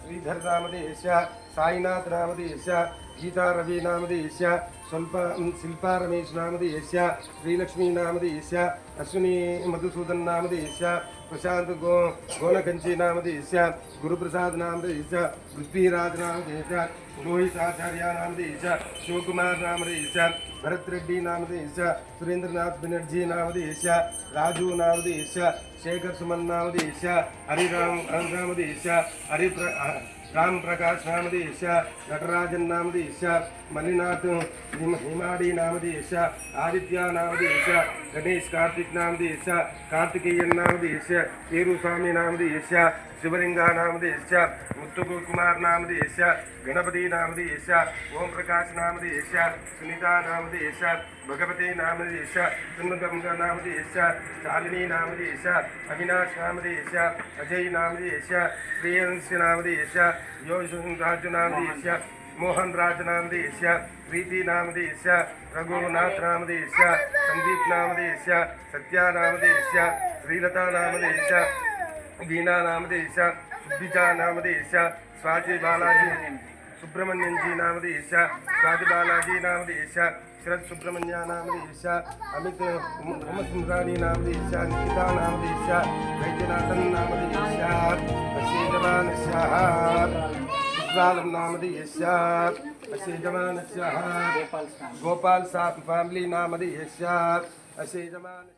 श्रीधर नामदेश साईनाथ नामदेश गीता रवि नामदेश शिल्पा रमेश नामदेश श्रीलक्ष्मी नामदेश अश्विनी मधुसूदन नामदेश प्रशांत गोनकंची नामदेश गुरुप्रसाद नामदेश पृथ्वीराज नामदेश रोहित आचार्य नामदेश शिवकुमार नामदेश भरत रेड्डी नामदेश सुरेंद्रनाथ बनर्जी नामदेश राजू नामदेश शेखर सुमन नामदेश हरिराम नामदेश राम प्रकाश नामदेश नटराजन नामदेश मणिनाथ हिमाड़ी नामदेश आदित्य नामदेश गणेश कार्तिक नामदेश कार्तिकेयन नामदेश केरुस्वामी नामदेश शिवलिंगा नामदेश मुत्तुकुमार नामदेश गणपति नामदेश ओम प्रकाश नामदेश सुनीता नामदेश भगवती नामदेश सुन्नगंगा नामदेश शालिनी नामदेश अविनाश नामदेश अजय नामदेश प्रियंश नामदेश योगराज नामदेश मोहन राज नामदेश प्रीति नामदेश रघुनाथ नामदेश संदीप नामदेश सत्या नामदेश श्रीलता नामदेश वीणा नामदेश सुब्बिजा नामदेश स्वाति बालाजी सुब्रमण्यन जी नामदेश स्वाति बालाजी नामदेश शरद सुब्रमण्य नामदेश अमित सुंदरानी नामदेश निकिता नामदेश वैद्यनाथन नामदेश अशेजमानस्याः नामदेश अशेजमानस्याः गोपाल साफ फैमिली नामदेश अशेजमान